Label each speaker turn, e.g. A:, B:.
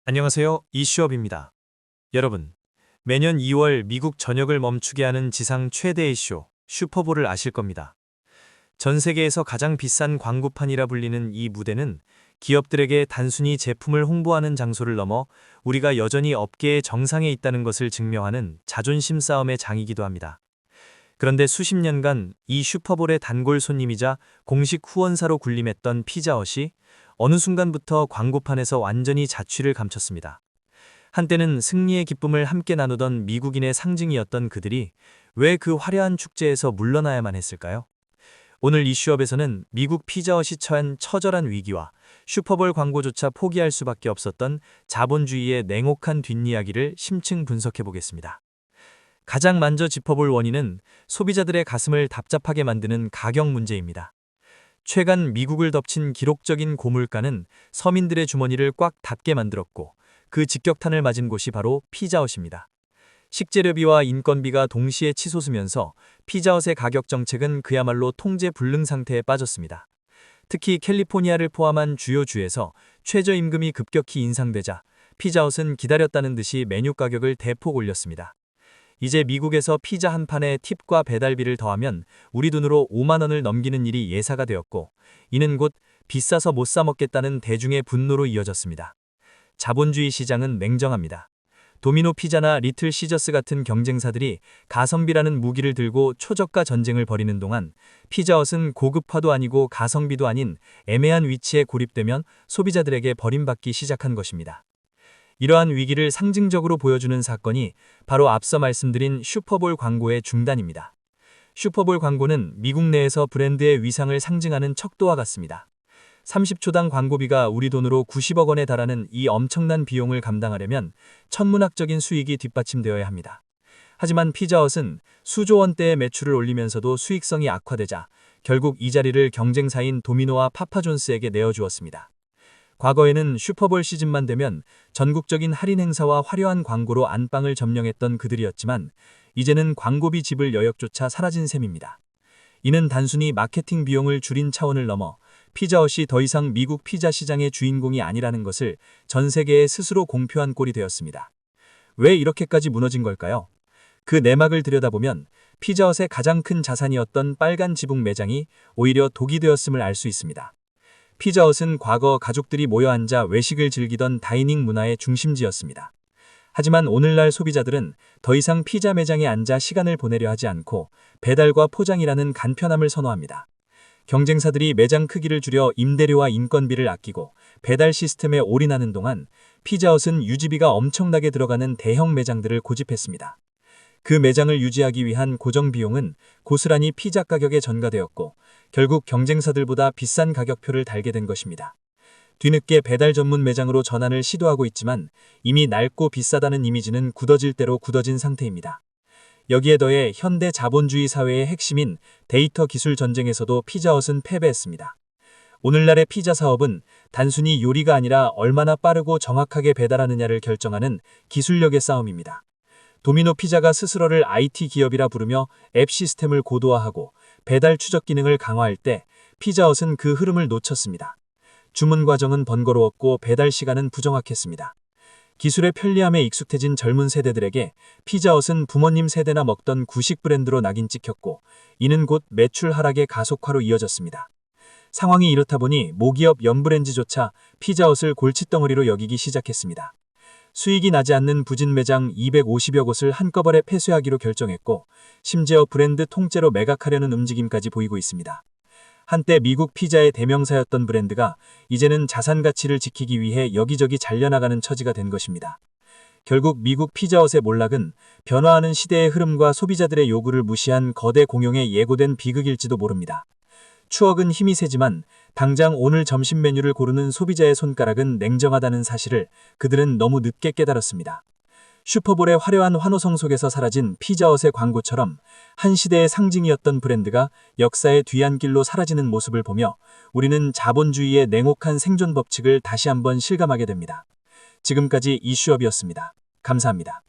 A: 안녕하세요. 이슈업입니다. 여러분, 매년 2월 미국 전역을 멈추게 하는 지상 최대 이슈, 슈퍼볼을 아실 겁니다. 전 세계에서 가장 비싼 광고판이라 불리는 이 무대는 기업들에게 단순히 제품을 홍보하는 장소를 넘어 우리가 여전히 업계의 정상에 있다는 것을 증명하는 자존심 싸움의 장이기도 합니다. 그런데 수십 년간 이 슈퍼볼의 단골 손님이자 공식 후원사로 군림했던 피자헛이 어느 순간부터 광고판에서 완전히 자취를 감췄습니다. 한때는 승리의 기쁨을 함께 나누던 미국인의 상징이었던 그들이 왜 그 화려한 축제에서 물러나야만 했을까요? 오늘 이슈업에서는 미국 피자헛이 처한 처절한 위기와 슈퍼볼 광고조차 포기할 수밖에 없었던 자본주의의 냉혹한 뒷이야기를 심층 분석해 보겠습니다. 가장 먼저 짚어볼 원인은 소비자들의 가슴을 답답하게 만드는 가격 문제입니다. 최근 미국을 덮친 기록적인 고물가는 서민들의 주머니를 꽉 닫게 만들었고 그 직격탄을 맞은 곳이 바로 피자헛입니다. 식재료비와 인건비가 동시에 치솟으면서 피자헛의 가격 정책은 그야말로 통제 불능 상태에 빠졌습니다. 특히 캘리포니아를 포함한 주요 주에서 최저임금이 급격히 인상되자 피자헛은 기다렸다는 듯이 메뉴 가격을 대폭 올렸습니다. 이제 미국에서 피자 한 판에 팁과 배달비를 더하면 우리 돈으로 5만 원을 넘기는 일이 예사가 되었고, 이는 곧 비싸서 못 사 먹겠다는 대중의 분노로 이어졌습니다. 자본주의 시장은 냉정합니다. 도미노 피자나 리틀 시저스 같은 경쟁사들이 가성비라는 무기를 들고 초저가 전쟁을 벌이는 동안 피자헛은 고급화도 아니고 가성비도 아닌 애매한 위치에 고립되면 소비자들에게 버림받기 시작한 것입니다. 이러한 위기를 상징적으로 보여주는 사건이 바로 앞서 말씀드린 슈퍼볼 광고의 중단입니다. 슈퍼볼 광고는 미국 내에서 브랜드의 위상을 상징하는 척도와 같습니다. 30초당 광고비가 우리 돈으로 90억 원에 달하는 이 엄청난 비용을 감당하려면 천문학적인 수익이 뒷받침되어야 합니다. 하지만 피자헛은 수조 원대의 매출을 올리면서도 수익성이 악화되자 결국 이 자리를 경쟁사인 도미노와 파파존스에게 내어주었습니다. 과거에는 슈퍼볼 시즌만 되면 전국적인 할인 행사와 화려한 광고로 안방을 점령했던 그들이었지만 이제는 광고비 지불 여력조차 사라진 셈입니다. 이는 단순히 마케팅 비용을 줄인 차원을 넘어 피자헛이 더 이상 미국 피자 시장의 주인공이 아니라는 것을 전 세계에 스스로 공표한 꼴이 되었습니다. 왜 이렇게까지 무너진 걸까요? 그 내막을 들여다보면 피자헛의 가장 큰 자산이었던 빨간 지붕 매장이 오히려 독이 되었음을 알 수 있습니다. 피자헛은 과거 가족들이 모여 앉아 외식을 즐기던 다이닝 문화의 중심지였습니다. 하지만 오늘날 소비자들은 더 이상 피자 매장에 앉아 시간을 보내려 하지 않고 배달과 포장이라는 간편함을 선호합니다. 경쟁사들이 매장 크기를 줄여 임대료와 인건비를 아끼고 배달 시스템에 올인하는 동안 피자헛은 유지비가 엄청나게 들어가는 대형 매장들을 고집했습니다. 그 매장을 유지하기 위한 고정 비용은 고스란히 피자 가격에 전가되었고 결국 경쟁사들보다 비싼 가격표를 달게 된 것입니다. 뒤늦게 배달 전문 매장으로 전환을 시도하고 있지만 이미 낡고 비싸다는 이미지는 굳어질 대로 굳어진 상태입니다. 여기에 더해 현대 자본주의 사회의 핵심인 데이터 기술 전쟁에서도 피자헛은 패배했습니다. 오늘날의 피자 사업은 단순히 요리가 아니라 얼마나 빠르고 정확하게 배달하느냐를 결정하는 기술력의 싸움입니다. 도미노 피자가 스스로를 IT 기업이라 부르며 앱 시스템을 고도화하고 배달 추적 기능을 강화할 때 피자헛은 그 흐름을 놓쳤습니다. 주문 과정은 번거로웠고 배달 시간은 부정확했습니다. 기술의 편리함에 익숙해진 젊은 세대들에게 피자헛은 부모님 세대나 먹던 구식 브랜드로 낙인 찍혔고 이는 곧 매출 하락의 가속화로 이어졌습니다. 상황이 이렇다 보니 모기업 연브랜드조차 피자헛을 골칫덩어리로 여기기 시작했습니다. 수익이 나지 않는 부진 매장 250여 곳을 한꺼번에 폐쇄하기로 결정했고 심지어 브랜드 통째로 매각하려는 움직임까지 보이고 있습니다. 한때 미국 피자의 대명사였던 브랜드가 이제는 자산 가치를 지키기 위해 여기저기 잘려나가는 처지가 된 것입니다. 결국 미국 피자헛의 몰락은 변화하는 시대의 흐름과 소비자들의 요구를 무시한 거대 공룡의 예고된 비극일지도 모릅니다. 추억은 힘이 세지만 당장 오늘 점심 메뉴를 고르는 소비자의 손가락은 냉정하다는 사실을 그들은 너무 늦게 깨달았습니다. 슈퍼볼의 화려한 환호성 속에서 사라진 피자헛의 광고처럼 한 시대의 상징이었던 브랜드가 역사의 뒤안길로 사라지는 모습을 보며 우리는 자본주의의 냉혹한 생존 법칙을 다시 한번 실감하게 됩니다. 지금까지 이슈업이었습니다. 감사합니다.